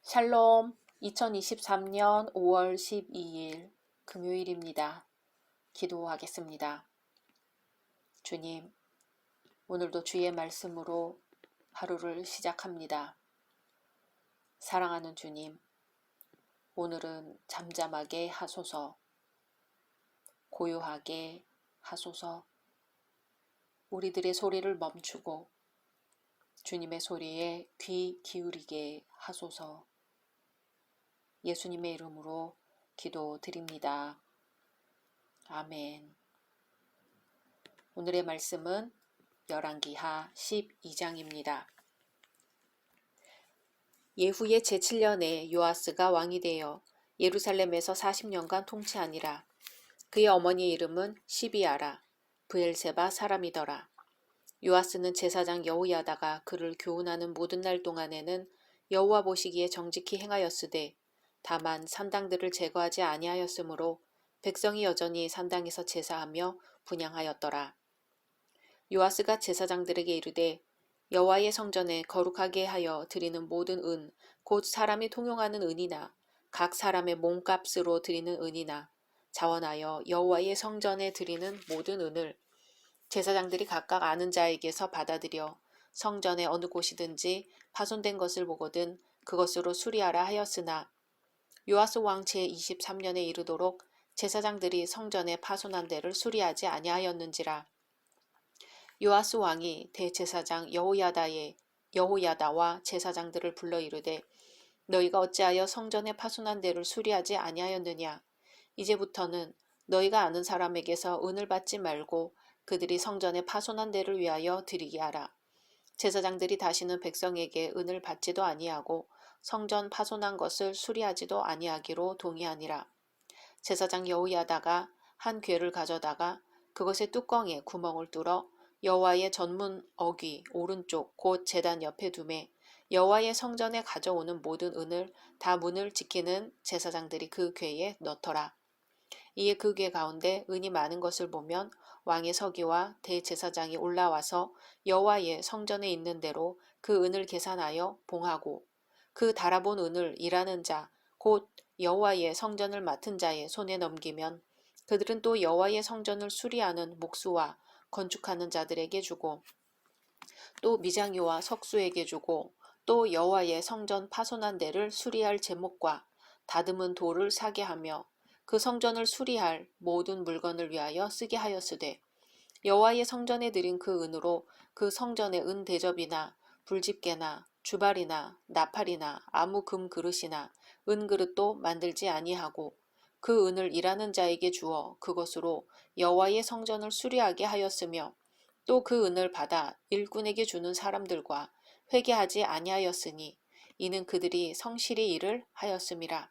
샬롬, 2023년 5월 12일 금요일입니다. 기도하겠습니다. 주님, 오늘도 주의 말씀으로 하루를 시작합니다. 사랑하는 주님, 오늘은 잠잠하게 하소서, 고요하게 하소서, 우리들의 소리를 멈추고 주님의 소리에 귀 기울이게 하소서. 예수님의 이름으로 기도드립니다. 아멘. 오늘의 말씀은 열왕기하 12장입니다. 예후의 제7년에 요아스가 왕이 되어 예루살렘에서 40년간 통치하니라. 그의 어머니의 이름은 시비아라. 브엘세바 사람이더라. 요아스는 제사장 여호야다가 그를 교훈하는 모든 날 동안에는 여호와 보시기에 정직히 행하였으되 다만 산당들을 제거하지 아니하였으므로 백성이 여전히 산당에서 제사하며 분향하였더라. 요아스가 제사장들에게 이르되 여호와의 성전에 거룩하게 하여 드리는 모든 은 곧 사람이 통용하는 은이나 각 사람의 몸값으로 드리는 은이나 자원하여 여호와의 성전에 드리는 모든 은을 제사장들이 각각 아는 자에게서 받아들여 성전의 어느 곳이든지 파손된 것을 보거든 그것으로 수리하라 하였으나 요아스 왕 제23년에 이르도록 제사장들이 성전에 파손한 데를 수리하지 아니하였는지라. 요아스 왕이 대제사장 여호야다와 제사장들을 불러 이르되 너희가 어찌하여 성전에 파손한 데를 수리하지 아니하였느냐. 이제부터는 너희가 아는 사람에게서 은을 받지 말고 그들이 성전에 파손한 데를 위하여 드리게 하라. 제사장들이 다시는 백성에게 은을 받지도 아니하고 성전 파손한 것을 수리하지도 아니하기로 동의하니라. 제사장 여호야다가 한 궤를 가져다가 그것의 뚜껑에 구멍을 뚫어 여호와의 전문 어귀 오른쪽 곧 제단 옆에 두매 여호와의 성전에 가져오는 모든 은을 다 문을 지키는 제사장들이 그 궤에 넣더라. 이에 그 궤 가운데 은이 많은 것을 보면 왕의 서기와 대제사장이 올라와서 여호와의 성전에 있는 대로 그 은을 계산하여 봉하고 그 달아본 은을 일하는 자 곧 여호와의 성전을 맡은 자의 손에 넘기면 그들은 또 여호와의 성전을 수리하는 목수와 건축하는 자들에게 주고 또 미장요와 석수에게 주고 또 여호와의 성전 파손한 데를 수리할 제목과 다듬은 돌을 사게 하며 그 성전을 수리할 모든 물건을 위하여 쓰게 하였으되 여호와의 성전에 드린 그 은으로 그 성전의 은 대접이나 불집게나 주발이나 나팔이나 아무 금 그릇이나 은 그릇도 만들지 아니하고 그 은을 일하는 자에게 주어 그것으로 여호와의 성전을 수리하게 하였으며 또 그 은을 받아 일꾼에게 주는 사람들과 회개하지 아니하였으니 이는 그들이 성실히 일을 하였음이라.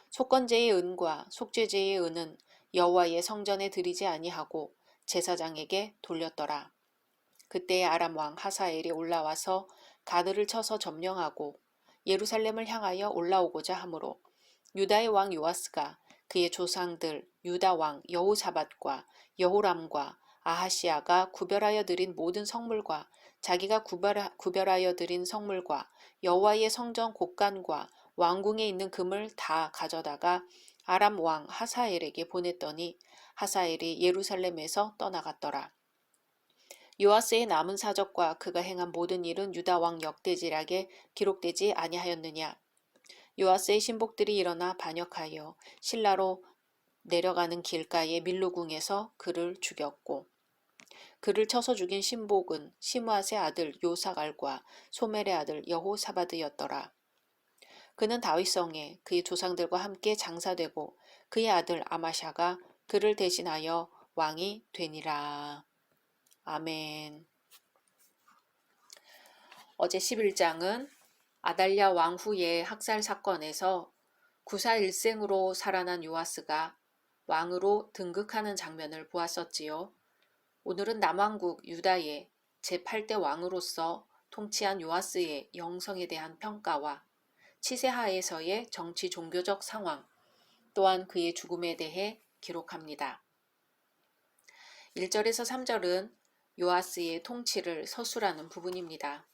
속건제의 은과 속죄제의 은은 여호와의 성전에 드리지 아니하고 제사장에게 돌렸더라. 그때에 아람 왕 하사엘이 올라와서 가드를 쳐서 점령하고 예루살렘을 향하여 올라오고자 하므로 유다의 왕 요아스가 그의 조상들 유다 왕 여호사밧과 여호람과 아하시아가 구별하여 드린 모든 성물과 자기가 구별하여 드린 성물과 여호와의 성전 곳간과 왕궁에 있는 금을 다 가져다가 아람 왕 하사엘에게 보냈더니 하사엘이 예루살렘에서 떠나갔더라. 요아스의 남은 사적과 그가 행한 모든 일은 유다 왕 역대지략에 기록되지 아니하였느냐. 요아스의 신복들이 일어나 반역하여 실라로 내려가는 길가의 밀로궁에서 그를 죽였고 그를 쳐서 죽인 신복은 시므앗의 아들 요사갈과 소멜의 아들 여호사바드였더라. 그는 다윗성에 그의 조상들과 함께 장사되고 그의 아들 아마샤가 그를 대신하여 왕이 되니라. 아멘. 어제 11장은 아달랴 왕 후의 학살 사건에서 구사일생으로 살아난 요아스가 왕으로 등극하는 장면을 보았었지요. 오늘은 남왕국 유다의 제8대 왕으로서 통치한 요아스의 영성에 대한 평가와 치세하에서의 정치 종교적 상황, 또한 그의 죽음에 대해 기록합니다. 1절에서 3절은 요아스의 통치를 서술하는 부분입니다.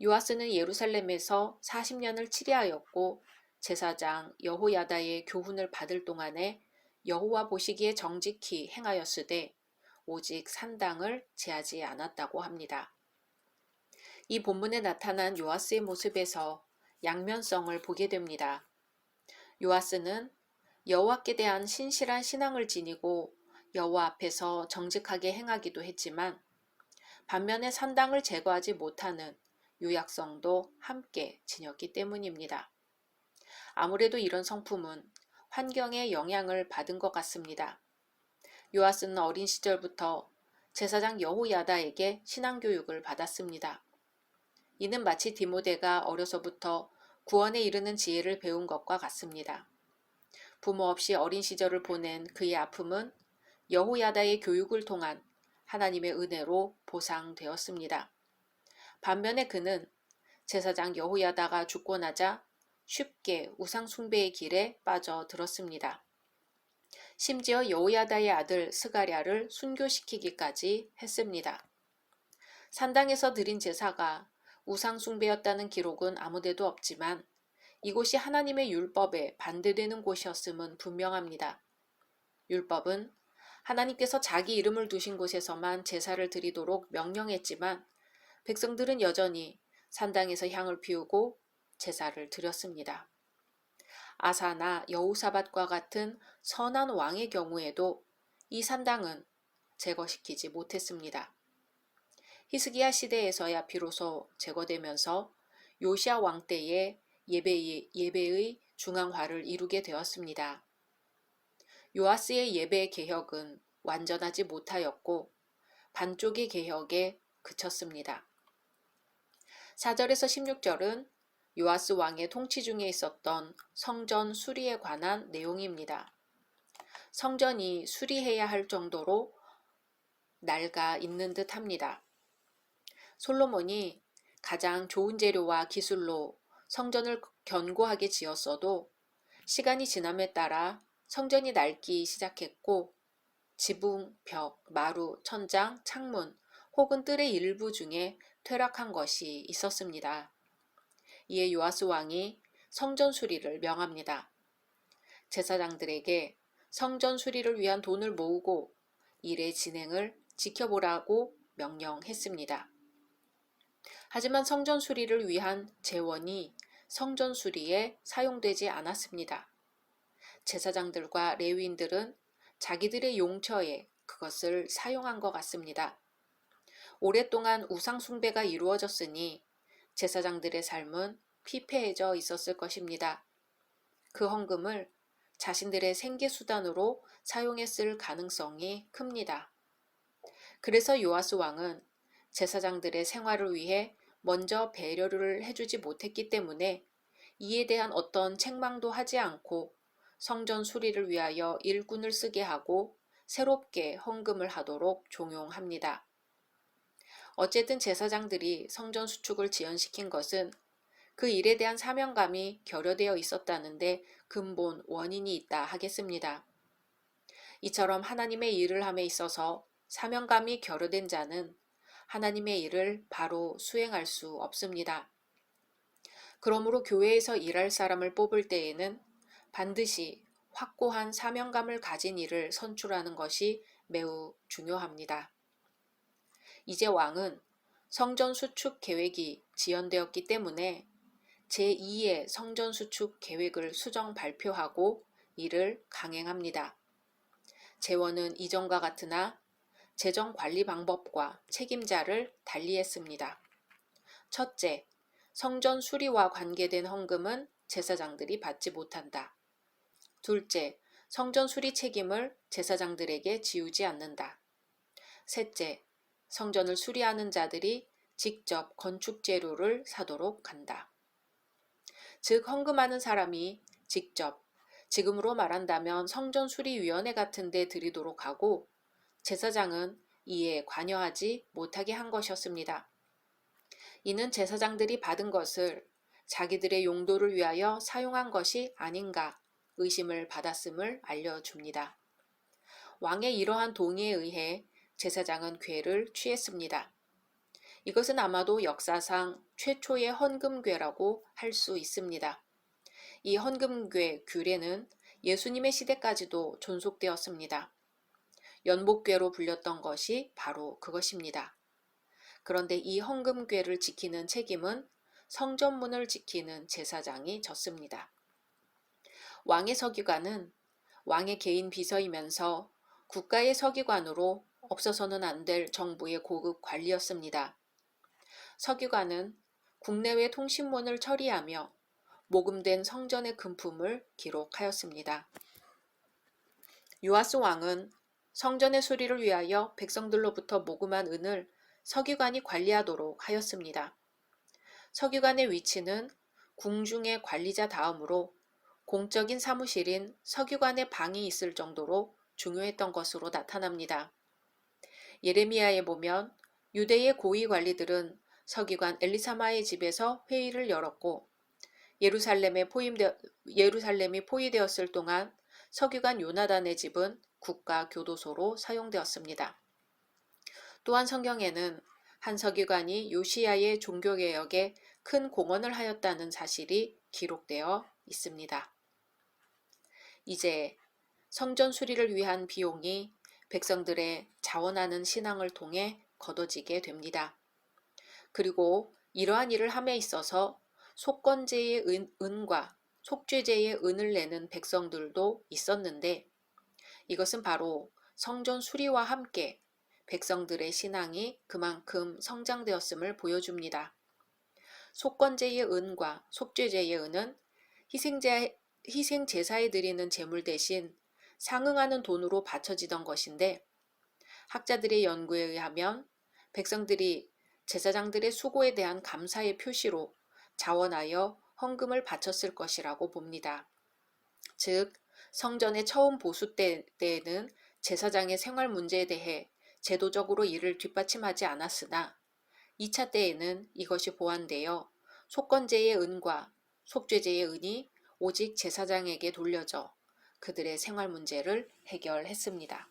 요아스는 예루살렘에서 40년을 치리하였고 제사장 여호야다의 교훈을 받을 동안에 여호와 보시기에 정직히 행하였으되 오직 산당을 제하지 않았다고 합니다. 이 본문에 나타난 요아스의 모습에서 양면성을 보게 됩니다. 요아스는 여호와께 대한 신실한 신앙을 지니고 여호와 앞에서 정직하게 행하기도 했지만 반면에 산당을 제거하지 못하는 유약성도 함께 지녔기 때문입니다. 아무래도 이런 성품은 환경의 영향을 받은 것 같습니다. 요아스는 어린 시절부터 제사장 여호야다에게 신앙교육을 받았습니다. 이는 마치 디모데가 어려서부터 구원에 이르는 지혜를 배운 것과 같습니다. 부모 없이 어린 시절을 보낸 그의 아픔은 여호야다의 교육을 통한 하나님의 은혜로 보상되었습니다. 반면에 그는 제사장 여호야다가 죽고 나자 쉽게 우상 숭배의 길에 빠져들었습니다. 심지어 여호야다의 아들 스가랴를 순교시키기까지 했습니다. 산당에서 드린 제사가 우상 숭배였다는 기록은 아무데도 없지만 이곳이 하나님의 율법에 반대되는 곳이었음은 분명합니다. 율법은 하나님께서 자기 이름을 두신 곳에서만 제사를 드리도록 명령했지만 백성들은 여전히 산당에서 향을 피우고 제사를 드렸습니다. 아사나 여호사밧과 같은 선한 왕의 경우에도 이 산당은 제거시키지 못했습니다. 히스기야 시대에서야 비로소 제거되면서 요시야 왕 때에 예배의 중앙화를 이루게 되었습니다. 요아스의 예배 개혁은 완전하지 못하였고 반쪽의 개혁에 그쳤습니다. 4절에서 16절은 요아스 왕의 통치 중에 있었던 성전 수리에 관한 내용입니다. 성전이 수리해야 할 정도로 낡아 있는 듯 합니다. 솔로몬이 가장 좋은 재료와 기술로 성전을 견고하게 지었어도 시간이 지남에 따라 성전이 낡기 시작했고 지붕, 벽, 마루, 천장, 창문 혹은 뜰의 일부 중에 퇴락한 것이 있었습니다. 이에 요아스 왕이 성전 수리를 명합니다. 제사장들에게 성전 수리를 위한 돈을 모으고 일의 진행을 지켜보라고 명령했습니다. 하지만 성전 수리를 위한 재원이 성전 수리에 사용되지 않았습니다. 제사장들과 레위인들은 자기들의 용처에 그것을 사용한 것 같습니다. 오랫동안 우상 숭배가 이루어졌으니 제사장들의 삶은 피폐해져 있었을 것입니다. 그 헌금을 자신들의 생계수단으로 사용했을 가능성이 큽니다. 그래서 요아스 왕은 제사장들의 생활을 위해 먼저 배려를 해주지 못했기 때문에 이에 대한 어떤 책망도 하지 않고 성전 수리를 위하여 일꾼을 쓰게 하고 새롭게 헌금을 하도록 종용합니다. 어쨌든 제사장들이 성전 수축을 지연시킨 것은 그 일에 대한 사명감이 결여되어 있었다는데 근본 원인이 있다 하겠습니다. 이처럼 하나님의 일을 함에 있어서 사명감이 결여된 자는 하나님의 일을 바로 수행할 수 없습니다. 그러므로 교회에서 일할 사람을 뽑을 때에는 반드시 확고한 사명감을 가진 일을 선출하는 것이 매우 중요합니다. 이제 왕은 성전 수축 계획이 지연되었기 때문에 제2의 성전 수축 계획을 수정 발표하고 이를 강행합니다. 재원은 이전과 같으나 재정 관리 방법과 책임자를 달리했습니다. 첫째, 성전 수리와 관계된 헌금은 제사장들이 받지 못한다. 둘째, 성전 수리 책임을 제사장들에게 지우지 않는다. 셋째, 성전을 수리하는 자들이 직접 건축 재료를 사도록 한다. 즉 헌금하는 사람이 직접, 지금으로 말한다면 성전 수리위원회 같은 데 드리도록 하고 제사장은 이에 관여하지 못하게 한 것이었습니다. 이는 제사장들이 받은 것을 자기들의 용도를 위하여 사용한 것이 아닌가 의심을 받았음을 알려줍니다. 왕의 이러한 동의에 의해 제사장은 궤를 취했습니다. 이것은 아마도 역사상 최초의 헌금궤라고 할 수 있습니다. 이 헌금궤 규례는 예수님의 시대까지도 존속되었습니다. 연복궤로 불렸던 것이 바로 그것입니다. 그런데 이 헌금궤를 지키는 책임은 성전문을 지키는 제사장이 졌습니다. 왕의 서기관은 왕의 개인 비서이면서 국가의 서기관으로 없어서는 안 될 정부의 고급 관리였습니다. 서기관은 국내외 통신문을 처리하며 모금된 성전의 금품을 기록하였습니다. 요아스 왕은 성전의 수리를 위하여 백성들로부터 모금한 은을 서기관이 관리하도록 하였습니다. 서기관의 위치는 궁중의 관리자 다음으로 공적인 사무실인 서기관의 방이 있을 정도로 중요했던 것으로 나타납니다. 예레미야에 보면 유대의 고위 관리들은 서기관 엘리사마의 집에서 회의를 열었고 예루살렘이 포위되었을 동안 서기관 요나단의 집은 국가 교도소로 사용되었습니다. 또한 성경에는 한 서기관이 요시야의 종교개혁에 큰 공헌을 하였다는 사실이 기록되어 있습니다. 이제 성전 수리를 위한 비용이 백성들의 자원하는 신앙을 통해 거둬지게 됩니다. 그리고 이러한 일을 함에 있어서 속건제의 은과 속죄제의 은을 내는 백성들도 있었는데 이것은 바로 성전 수리와 함께 백성들의 신앙이 그만큼 성장되었음을 보여줍니다. 속건제의 은과 속죄제의 은은 희생제사에 드리는 제물 대신 상응하는 돈으로 바쳐지던 것인데 학자들의 연구에 의하면 백성들이 제사장들의 수고에 대한 감사의 표시로 자원하여 헌금을 바쳤을 것이라고 봅니다. 즉 성전의 처음 보수 때에는 제사장의 생활 문제에 대해 제도적으로 이를 뒷받침하지 않았으나 2차 때에는 이것이 보완되어 속건제의 은과 속죄제의 은이 오직 제사장에게 돌려져 그들의 생활 문제를 해결했습니다.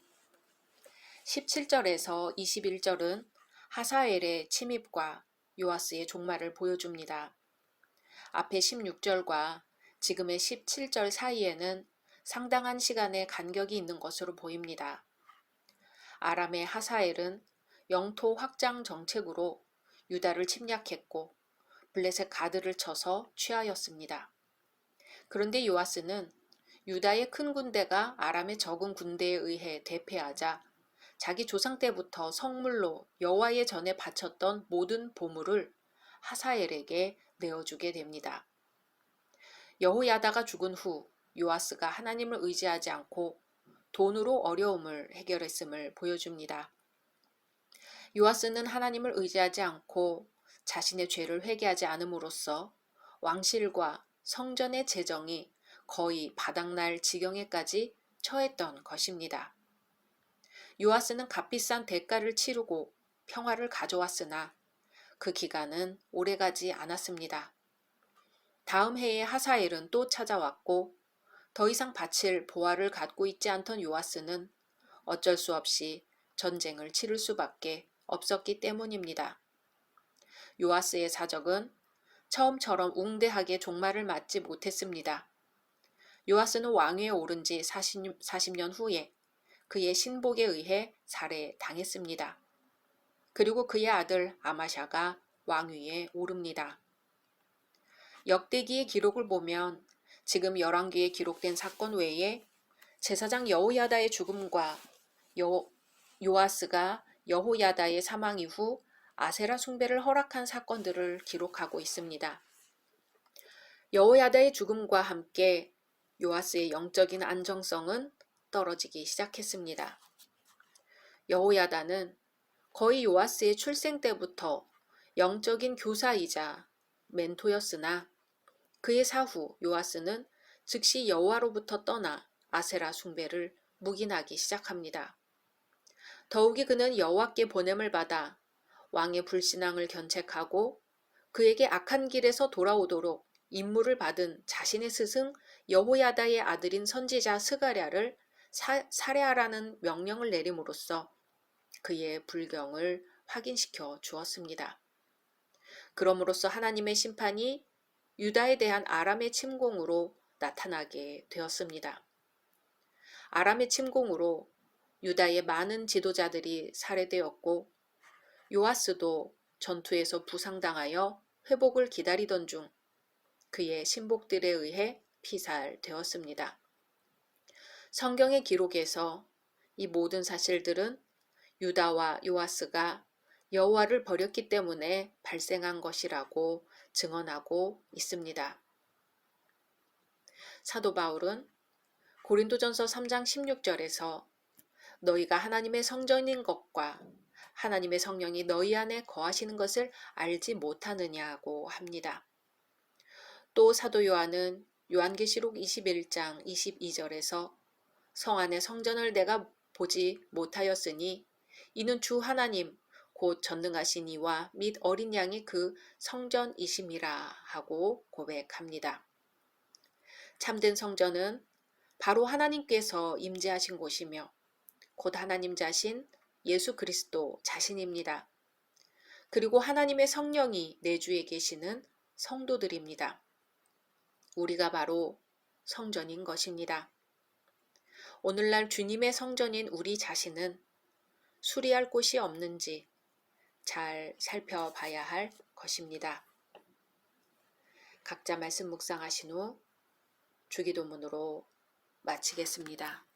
17절에서 21절은 하사엘의 침입과 요아스의 종말을 보여줍니다. 앞에 16절과 지금의 17절 사이에는 상당한 시간의 간격이 있는 것으로 보입니다. 아람의 하사엘은 영토 확장 정책으로 유다를 침략했고 블레셋 가드를 쳐서 취하였습니다. 그런데 요아스는 유다의 큰 군대가 아람의 적은 군대에 의해 대패하자 자기 조상 때부터 성물로 여호와의 전에 바쳤던 모든 보물을 하사엘에게 내어주게 됩니다. 여호야다가 죽은 후 요아스가 하나님을 의지하지 않고 돈으로 어려움을 해결했음을 보여줍니다. 요아스는 하나님을 의지하지 않고 자신의 죄를 회개하지 않음으로써 왕실과 성전의 재정이 거의 바닥날 지경에까지 처했던 것입니다. 요아스는 값비싼 대가를 치르고 평화를 가져왔으나 그 기간은 오래가지 않았습니다. 다음 해에 하사엘은 또 찾아왔고 더 이상 바칠 보화를 갖고 있지 않던 요아스는 어쩔 수 없이 전쟁을 치를 수밖에 없었기 때문입니다. 요아스의 사적은 처음처럼 웅대하게 종말을 맞지 못했습니다. 요아스는 왕위에 오른 지 40년 후에 그의 신복에 의해 살해당했습니다. 그리고 그의 아들 아마샤가 왕위에 오릅니다. 역대기의 기록을 보면 지금 열왕기에 기록된 사건 외에 제사장 여호야다의 죽음과 요아스가 여호야다의 사망 이후 아세라 숭배를 허락한 사건들을 기록하고 있습니다. 여호야다의 죽음과 함께 요아스의 영적인 안정성은 떨어지기 시작했습니다. 여호야다는 거의 요아스의 출생 때부터 영적인 교사이자 멘토였으나 그의 사후 요아스는 즉시 여호와로부터 떠나 아세라 숭배를 묵인하기 시작합니다. 더욱이 그는 여호와께 보냄을 받아 왕의 불신앙을 견책하고 그에게 악한 길에서 돌아오도록 임무를 받은 자신의 스승 여호야다의 아들인 선지자 스가랴를 살해하라는 명령을 내림으로써 그의 불경을 확인시켜 주었습니다. 그럼으로써 하나님의 심판이 유다에 대한 아람의 침공으로 나타나게 되었습니다. 아람의 침공으로 유다의 많은 지도자들이 살해되었고 요아스도 전투에서 부상당하여 회복을 기다리던 중 그의 신복들에 의해 피살되었습니다. 성경의 기록에서 이 모든 사실들은 유다와 요아스가 여호와를 버렸기 때문에 발생한 것이라고 증언하고 있습니다. 사도 바울은 고린도전서 3장 16절에서 너희가 하나님의 성전인 것과 하나님의 성령이 너희 안에 거하시는 것을 알지 못하느냐고 합니다. 또 사도 요한은 요한계시록 21장 22절에서 성 안의 성전을 내가 보지 못하였으니 이는 주 하나님 곧 전능하신 이와 및 어린 양이 그 성전이심이라 하고 고백합니다. 참된 성전은 바로 하나님께서 임재하신 곳이며 곧 하나님 자신 예수 그리스도 자신입니다. 그리고 하나님의 성령이 내주에 계시는 성도들입니다. 우리가 바로 성전인 것입니다. 오늘날 주님의 성전인 우리 자신은 수리할 곳이 없는지 잘 살펴봐야 할 것입니다. 각자 말씀 묵상하신 후 주기도문으로 마치겠습니다.